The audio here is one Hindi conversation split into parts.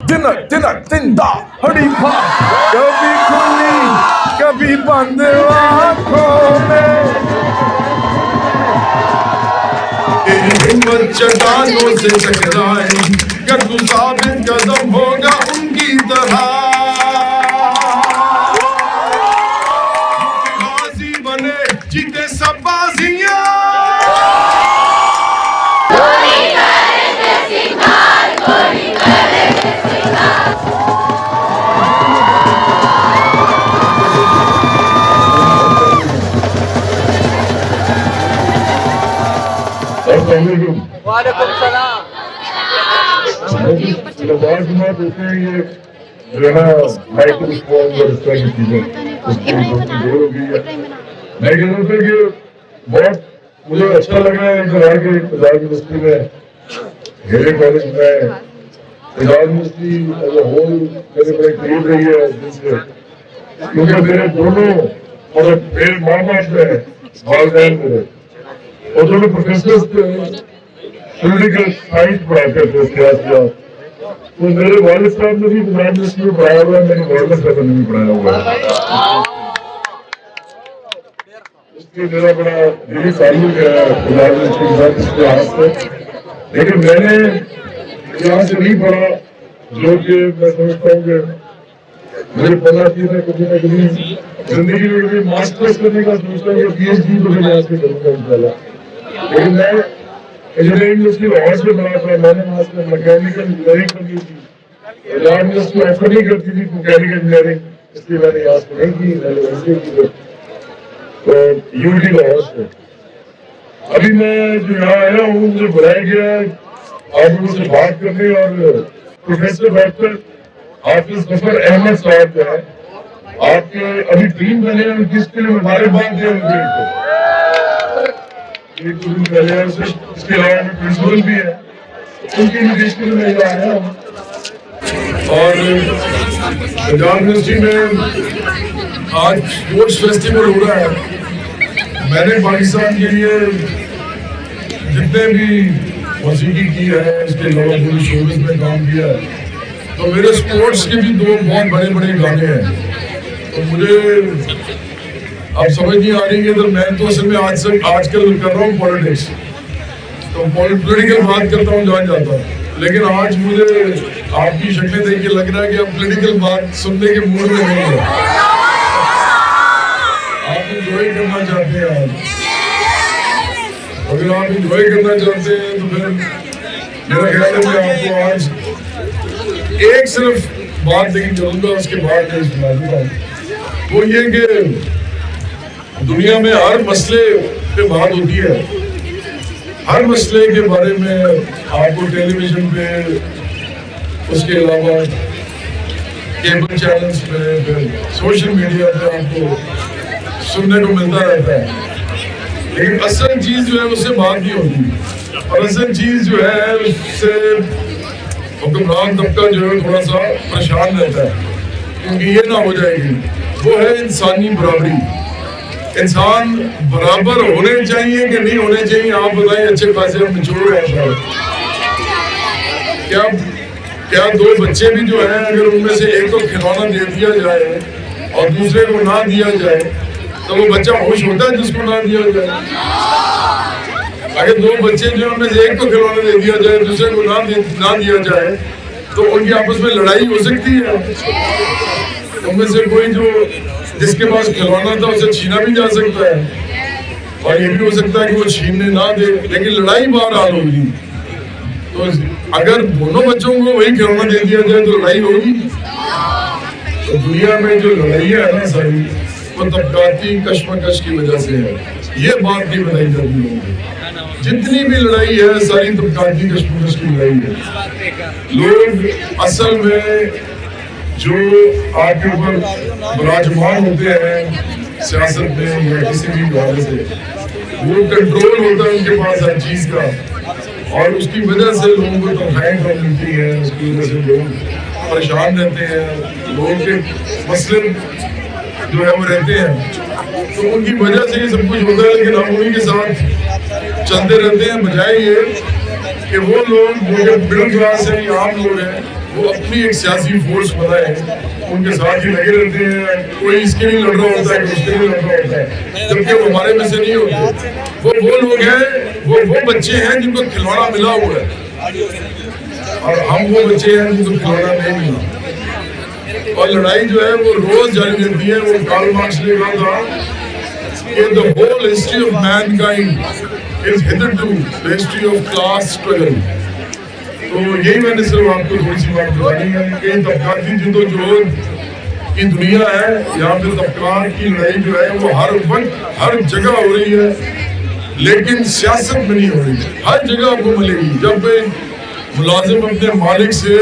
तिनक तिनक तिंदा हड़ी फा कभी खुली कभी बंद आंखों में तेरी हिम्मत चट्टानों से टकराए कर तू साबित कदम होगा उनकी तरह गाजी बने जीते सब बाजियां वालेकुम सलाम। लवाजमात होते हैं ये जो है माइक्रो स्मॉल और इस तरह की चीजें दूर हो गई है। मैं कह रहा था कि बहुत मुझे अच्छा लग रहा है इधर आके पंजाब यूनिवर्सिटी में हेरे कॉलेज में Punjab University as a whole मेरे बड़े करीब रही है जिससे क्योंकि मेरे दोनों और मेरे माँ बाप में वालदैन मेरे और दोनों प्रोफेसर थे पॉलिटिकल साइंस पढ़ाते थे सियासत तो मेरे वालिद साहब ने भी पंजाब यूनिवर्सिटी में पढ़ाया हुआ है मेरे वालिद साहब ने भी पढ़ाया हुआ है इसलिए मेरा बड़ा दिली ताल्लुक है पंजाब यूनिवर्सिटी के साथ इसके हाथ से लेकिन मैंने यहाँ से नहीं पढ़ा जो कि मैं समझता हूँ कि मेरे पढ़ना चाहिए कभी ना कभी जिंदगी में कभी मास्टर्स करने का सोचता हूँ PhD तो मैं यहाँ से करूँगा इंशाल्लाह लेकिन मैं इंजीनियरिंग यूनिवर्सिटी लाहौर से बना था मैंने वहाँ से मैकेनिकल इंजीनियरिंग करनी थी पंजाब यूनिवर्सिटी ऑफर नहीं करती थी मैकेनिकल इंजीनियरिंग इसलिए मैंने यहाँ से नहीं की मैंने वैसे की तो UT लाहौर से अभी मैं जो यहाँ आया हूँ मुझे बुलाया गया आप लोगों से बात करने और प्रोफेसर डॉक्टर हाफिज जफर अहमद साहब जो है आपके अभी टीम बने हैं जिसके लिए मुबारकबाद दें उनके इसके अलावा प्रिंसिपल भी है उनके इन्विटेशन में मैं आया हूँ और पंजाब यूनिवर्सिटी में आज स्पोर्ट्स फेस्टिवल हो रहा है मैंने पाकिस्तान के लिए जितने भी मौसीकी की है उसके अलावा पूरी शोबिस में काम किया है तो मेरे स्पोर्ट्स के भी दो बहुत बड़े बड़े गाने हैं तो मुझे अब समझ नहीं आ रही है तो मैं तो असल में आजकल कर रहा हूँ पॉलिटिक्स तो पॉलिटिकल बात करता हूँ जान जाता हूँ लेकिन आज मुझे आपकी शक्लें देख के लग रहा है कि अब पॉलिटिकल बात सुनने के मूड में नहीं है आप इंजॉय करना चाहते हैं आज अगर आप इंजॉय करना चाहते हैं तो फिर मेरा ख्याल है मैं आपको आज एक सिर्फ बात लेकिन चलूंगा उसके बाद मैं सुना दूंगा वो ये कि दुनिया में हर मसले पे बात होती है हर मसले के बारे में आपको टेलीविजन पे उसके अलावा केबल चैनल्स पे फिर सोशल मीडिया पे आपको सुनने को मिलता रहता है लेकिन असल चीज जो है उससे बात नहीं होती और असल चीज जो है उससे हुक्मरान तबका जो है थोड़ा सा परेशान रहता है क्योंकि ये ना हो जाएगी वो है इंसानी बराबरी इंसान बराबर होने चाहिए कि नहीं होने चाहिए आप बताइए अच्छे खासे हम निचोड़ रहे हैं क्या दो बच्चे भी जो है अगर उनमें से एक को खिलौना दे दिया जाए और दूसरे को ना दिया जाए तो वो बच्चा खुश होता है जिसको ना दिया जाए अगर दो बच्चे जो उनमें से एक को खिलौना दे दिया जाए दूसरे को ना दिया जाए तो उनकी आपस में लड़ाई हो सकती है उनमें से कोई जो जिसके पास खिलौना था उसे छीना भी जा सकता है और ये भी हो सकता है कि वो छीनने ना दे लेकिन लड़ाई बहरहाल होगी तो अगर दोनों बच्चों को वही खिलौना दे दिया जाए तो लड़ाई होगी तो दुनिया में जो लड़ाइयाँ है ना सारी वो तबकाती कश्मकश की वजह से है ये बात नहीं बताई जाती लोगों जितनी भी लड़ाई है सारी तबकाती कश्मकश की लड़ाई है लोग असल में जो आपके ऊपर विराजमान होते हैं सियासत में या किसी भी इदारे से वो कंट्रोल होता है उनके पास हर चीज का और उसकी वजह से लोगों को तनख्वाहें कम मिलती हैं उसकी वजह से लोग परेशान रहते हैं लोगों के मसले जो है वो रहते हैं तो उनकी वजह से ये सब कुछ होता है लेकिन हम उन्हीं के साथ चलते रहते हैं बजाय ये कि वो लोग जो मिडिल क्लास है या आम लोग हैं वो अपनी एक सियासी फोर्स बनाए, उनके साथ ही लगे रहते हैं। कोई इसके लिए लड़ रहा होता है, कोई उसके लिए लड़ रहा होता है, जबकि वो हमारे में से नहीं होते। वो लोग हैं, वो बच्चे हैं जिनको खिलौना मिला हुआ है, और हम वो बच्चे हैं जिनको खिलौना नहीं मिला। और लड़ाई जो है वो रोज जारी रहती है। वो कार्ल मार्क्स ने कहा था कि the whole history of mankind is hitherto the history of class struggle। तो यही मैंने सिर्फ आपको थोड़ी सी बात बतानी है कि तबकाती जद्दोजहद की दुनिया है, यहाँ पे तबकात की लड़ाई जो है वो हर वक्त हर जगह हो रही है, लेकिन सियासत में नहीं हो रही। हर जगह आपको मिलेगी। जब कोई मुलाजिम अपने मालिक से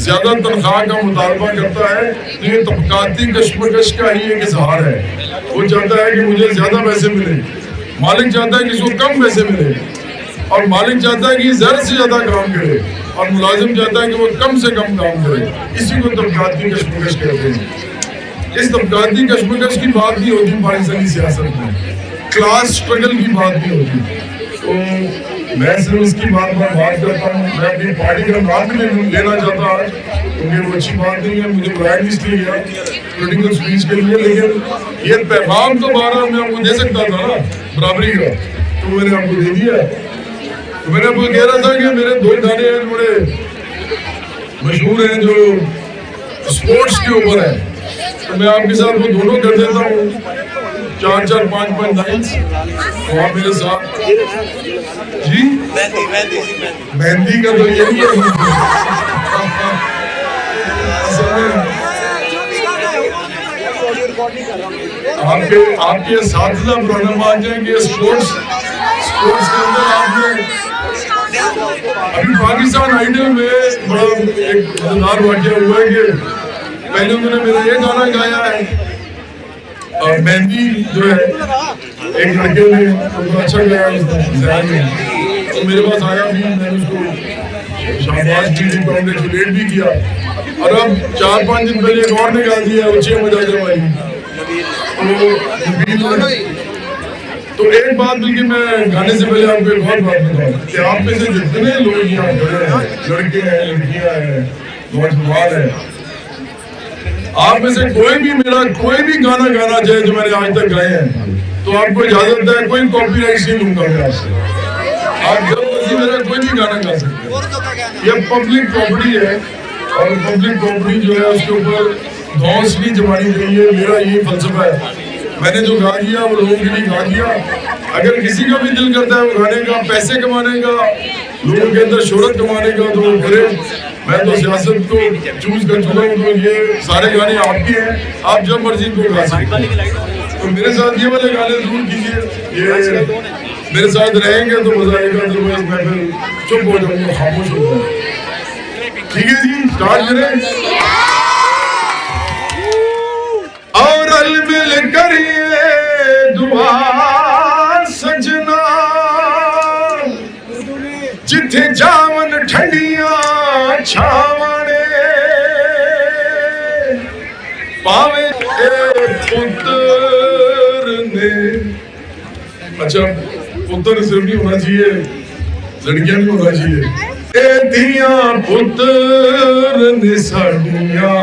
ज्यादा तनख्वाह का मुतालबा करता है तो ये तबकाती कशमकश का ही एक इजहार है। वो चाहता है कि मुझे ज्यादा पैसे मिले, मालिक चाहता है कि इसको कम पैसे मिले, और मालिक चाहता है कि ज्यादा से ज्यादा काम करे, और मुलाजिम चाहता है कि वो कम से कम काम करे। इसी को तबकाती कशमकश कहते हैं। इस तबकाती कशमकश की बात नहीं होती पाकिस्तानी सियासत में, क्लास स्ट्रगल की बात नहीं होती। तो मैं सिर्फ उसकी बात करता हूँ। मैं अपनी पार्टी का नाम भी नहीं लेना चाहता आज, क्योंकि वो अच्छी बात नहीं है। मुझे बुलाया इसलिए गया पॉलिटिकल स्पीच के लिए, लेकिन ये पैगाम तो बारह मैं आपको दे सकता था ना बराबरी का, तो मैंने आपको दे दिया। तो मैंने आपको कह रहा था कि मेरे 2 गाने हैं बड़े मशहूर हैं जो स्पोर्ट्स के ऊपर है, तो मैं आपके साथ वो दोनों कर देता हूँ, 4-4, 5-5 लाइन्स। तो आप मेरे साथ जी मेहंदी का तो यही है। आपके साथीदार पुराना मान जाएंगे स्पोर्ट्स के अंदर। आपने अभी पाकिस्तान आइडल में बड़ा एक मजेदार वाक़या हुआ है कि पहले उन्होंने मेरा ये गाना गाया है, और मेहंदी जो है एक लड़के ने तो अच्छा गाया, तो मेरे पास आया भी, मैंने उसको शाबाश भी दी, कांग्रेचुलेट भी किया। और अब 4-5 दिन पहले एक और ने गा दिया उच्चे मजाजे वाली। तो एक बात बल्कि मैं गाने से पहले आपको एक और बात बताऊं कि आप में से जितने लोग यहाँ खड़े हैं, लड़के हैं, लड़कियां हैं, नौजवान हैं, आप में से कोई भी मेरा कोई भी गाना गाना चाहे जो मैंने आज तक गाए हैं, तो आपको इजाजत है, कोई कॉपीराइट नहीं लूंगा मैं आपसे। आप जब मर्जी मेरा कोई भी गाना गा सकते हैं। ये पब्लिक प्रॉपर्टी है, और पब्लिक प्रॉपर्टी जो है उसके ऊपर धौंस नहीं जमानी चाहिए। मेरा यही फलसफा है। मैंने जो गा दिया वो लोगों के लिए गा दिया। अगर किसी का भी दिल करता है वो गाने का, पैसे कमाने का, लोगों के अंदर शोहरत कमाने का, तो वो करे। मैं तो सियासत को चूज कर चुका हूँ, तो ये सारे गाने आपके हैं, आप जब मर्जी इनको गा सकते हैं। तो मेरे साथ ये वाले गाने जरूर कीजिए, ये मेरे साथ रहेंगे तो मजा आएगा, अदरवाइज मैं फिर चुप हो जाऊंगा, खामोश हो जाऊंगा। ठीक है जी, स्टार्ट करें। और अलमिल करिए दुआ सजना, जिथे जावन ठंडियां छावने, पावे पुत्र ने। अच्छा, पुत्र सिर्फ नहीं होना चाहिए, लड़कियां भी होना चाहिए। दिया पुत्र ने साडिया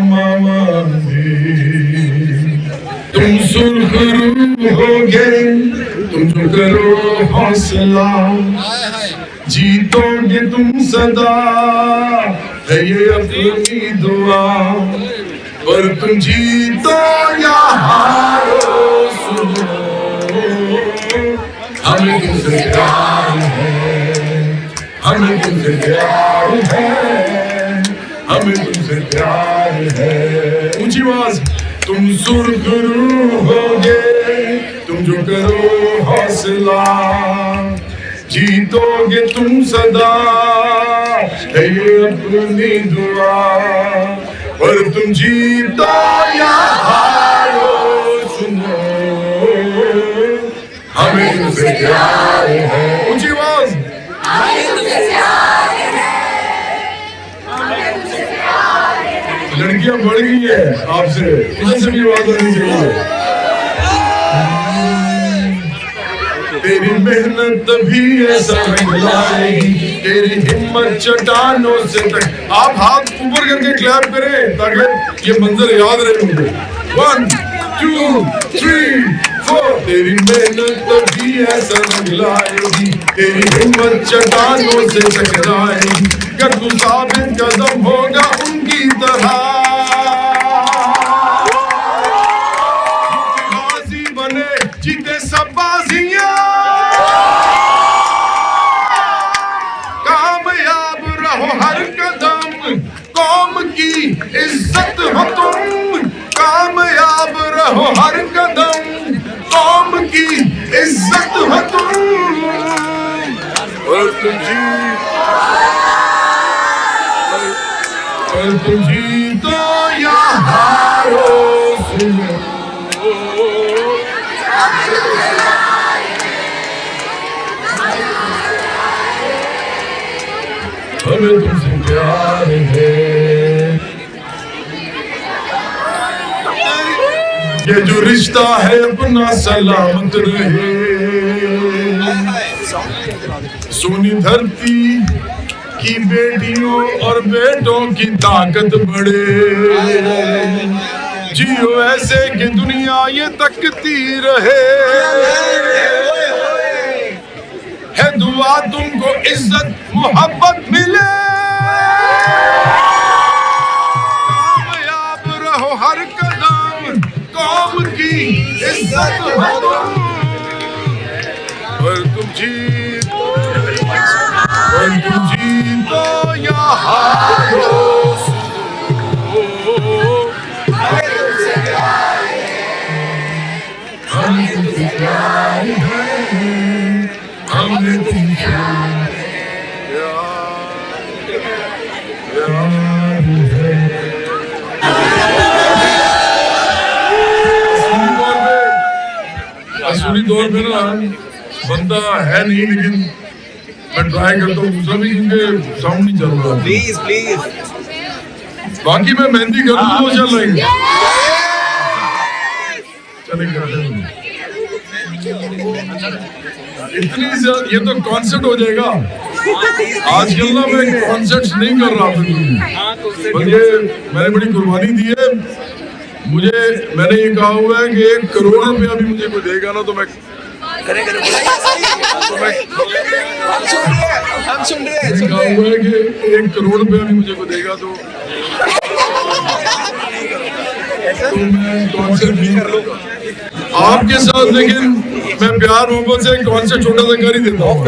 मावा दी, तुम सुरखरू हो गए, तुम जो करो हौसला, जीतोगे तुम सदा, है ये अपनी दुआ। पर तुम जीतो या हारो सुनो, हमें तुमसे प्यार है, हमें तुमसे प्यार है, हमें तुमसे प्यार है। ऊंची आवाज। तुम सुरखरू होगे, तुम जो करो हौसला, जीतोगे तुम सदा, है ये अपनी दुआ। पर तुम जीतो या हारो सुनो, हमें तुमसे प्यार है। ऊंची आवाज। लड़कियां बढ़ गई है आपसे, इधर से भी आवाज आनी चाहिए। तेरी मेहनत भी ऐसा रंग लाएगी, तेरी हिम्मत चट्टानों से तक। आप हाथ ऊपर करके क्लैप करें ताकि ये मंजर याद रहे मुझे। 1 2 3 4। तेरी मेहनत भी ऐसा रंग लाएगी, तेरी हिम्मत चट्टानों से टकराएगी, कर तू साबित कदम होगा उनकी तरह। बाजी बने जीते सब बाजियां, कामयाब रहो हर कदम, कौम की इज्जत हो तुम। कामयाब रहो हर कदम, कौम की इज्जत हो तुम। और तुम जीतो या हारो, सुनो हमें तुमसे प्यार है। ये जो रिश्ता है अपना सलामत रहे, सोनी धरती की बेटियों और बेटों की ताकत बढ़े। जियो ऐसे कि दुनिया ये तकती रहे, है दुआ तुमको इज्जत मोहब्बत मिले। कामयाब रहो हर कदम, कौम की इज्जत हो तुम। और तुम जीतो या हारो, हमने तुमसे असली तौर पे ना बंदा है नहीं, लेकिन मैं ट्राई करता हूँ दूसरा भी, क्योंकि साउंड नहीं चल रहा। Please please. बाकी मैं मेहंदी कर दूँ तो चल रही चलेगा। इतनी ये तो कॉन्सेप्ट हो जाएगा। आजकल ना मैं कॉन्सेप्ट नहीं कर रहा हूँ, बल्कि मैंने बड़ी कुर्बानी दी है। मैंने ये कहा हुआ है कि 1 करोड़ रुपया भी मुझे कोई देगा ना तो मैं हम सुन रहे हैं। कहा हुआ है कि 1 करोड़ रुपया भी मुझे कोई देगा तो मैं कॉन्सेप्ट नहीं कर लूँगा आपके साथ। लेकिन मैं प्यार मोहब्बत से कॉन्सेप्ट छोटा सा कर ही देता हूँ।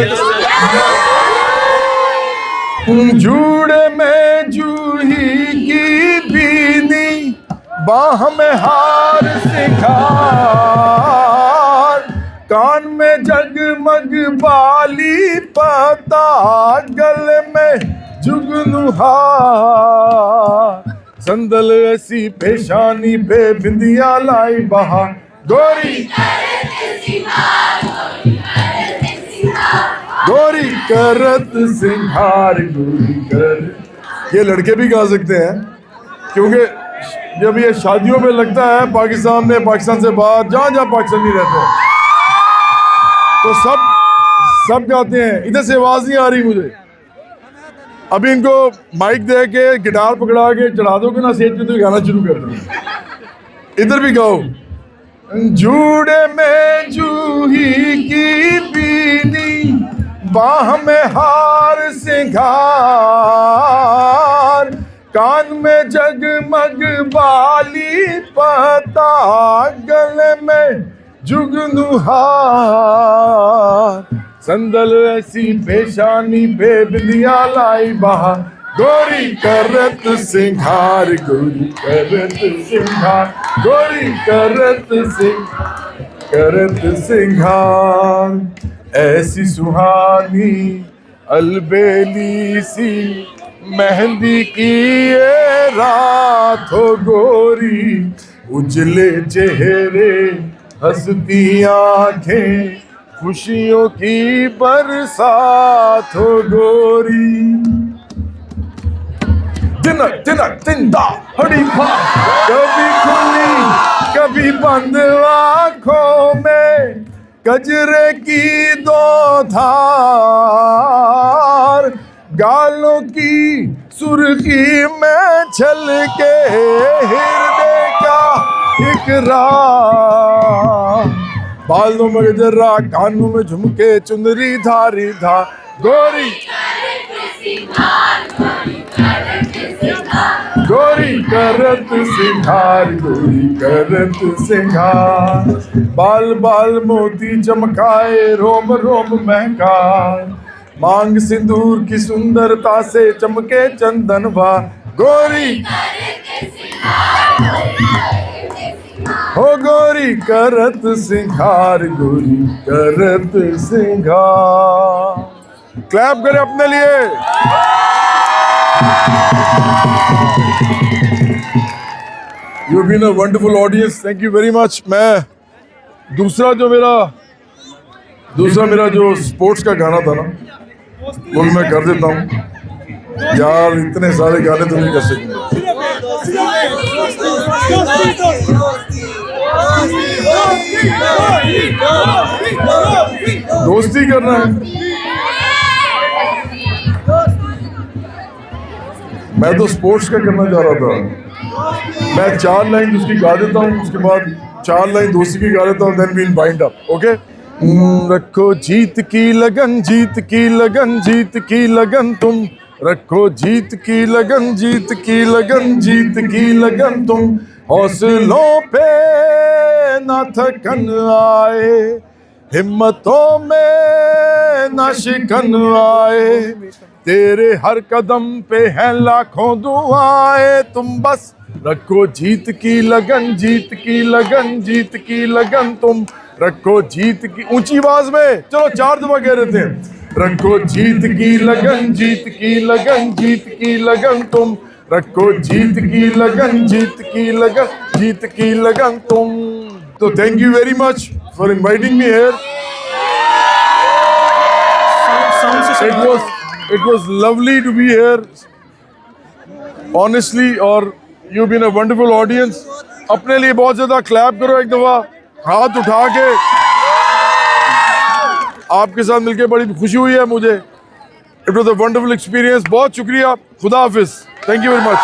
जूड़े में जूही की बीनी, बाह में हार सिखार, कान में जगमग बाली पता, गले में जुगनू हार, संदल ऐसी पेशानी पे बिंदिया लाई बहा, गोरी गोरी करत सिंगार गोरी कर। ये लड़के भी गा सकते हैं, क्योंकि जब ये शादियों में लगता है पाकिस्तान में, पाकिस्तान से बाहर जहाँ पाकिस्तानी रहते हैं तो सब गाते हैं। इधर से आवाज नहीं आ रही मुझे। अभी इनको माइक दे के गिटार पकड़ा के चढ़ा दोगे ना स्टेज पे तो गाना शुरू कर दो। इधर भी गाओ। जूड़े में जूही की बीनी, बाह में हार सिंगार, कान में जगमग बाली पता, गले में जुगनू हार, संदल ऐसी पेशानी पे बिंदिया लाई बहा, गोरी करत सिंगार गोरी करत सिंगार, गोरी करत सिंगार। ऐसी सुहानी अलबेली सी मेहंदी की ये रात हो गोरी, उजले चेहरे हंसती आंखें खुशियों की बरसात हो गोरी। तिनक तिनक तिंदा हड़ीफा, कभी खुली कभी बंद आंखों में, कजरे की दो धार, गालों की सुर्खी में छलके हृदय का इकरार। बालों में गजरा, कानों में झुमके, चुनरी धारी धा, गोरी गोरी करत सिंगार, गोरी करत सिंगार। बाल बाल मोती चमकाए, रोम रोम महकाए, मांग सिंदूर की सुंदरता से चमके चंदनवा, गोरी हो गोरी करत सिंगार, गोरी करत सिंगार। क्लैप करें अपने लिए। You've been a wonderful audience. Thank you very much. मैं दूसरा मेरा जो स्पोर्ट्स का गाना था ना, वो भी मैं कर देता हूँ यार। इतने सारे गाने तो नहीं कर सकूंगा। दोस्ती करना है। मैं तो स्पोर्ट्स का करना चाह रहा था। मैं 4 लाइन उसकी गा देता हूँ, उसके बाद 4 लाइन दोस्ती की गा देता हूँ, then we'll bind up. Okay. रखो जीत की लगन, जीत की लगन, जीत की लगन तुम, रखो जीत की लगन, जीत की लगन, जीत की लगन तुम। हौसलों पे न थकन आए, हिम्मतों में न शिकन आए, तेरे हर कदम पे हैं लाखों दुआएं। तुम बस रखो जीत की लगन, जीत की लगन, जीत की लगन तुम, रखो जीत की। ऊंची आवाज में चलो 4 दफा कह रहे थे। रखो जीत की लगन, जीत की लगन, जीत की लगन तुम, रखो जीत की लगन, जीत की लगन, जीत की लगन तुम। तो thank you very much for inviting me here. It was lovely to be here, honestly, और you've been a wonderful audience. अपने लिए बहुत ज़्यादा क्लैप करो एक दफ़ा, हाथ उठा के। आपके साथ मिलके बड़ी खुशी हुई है मुझे। It was a wonderful experience. बहुत शुक्रिया। खुदा हाफिज़। Thank you very much.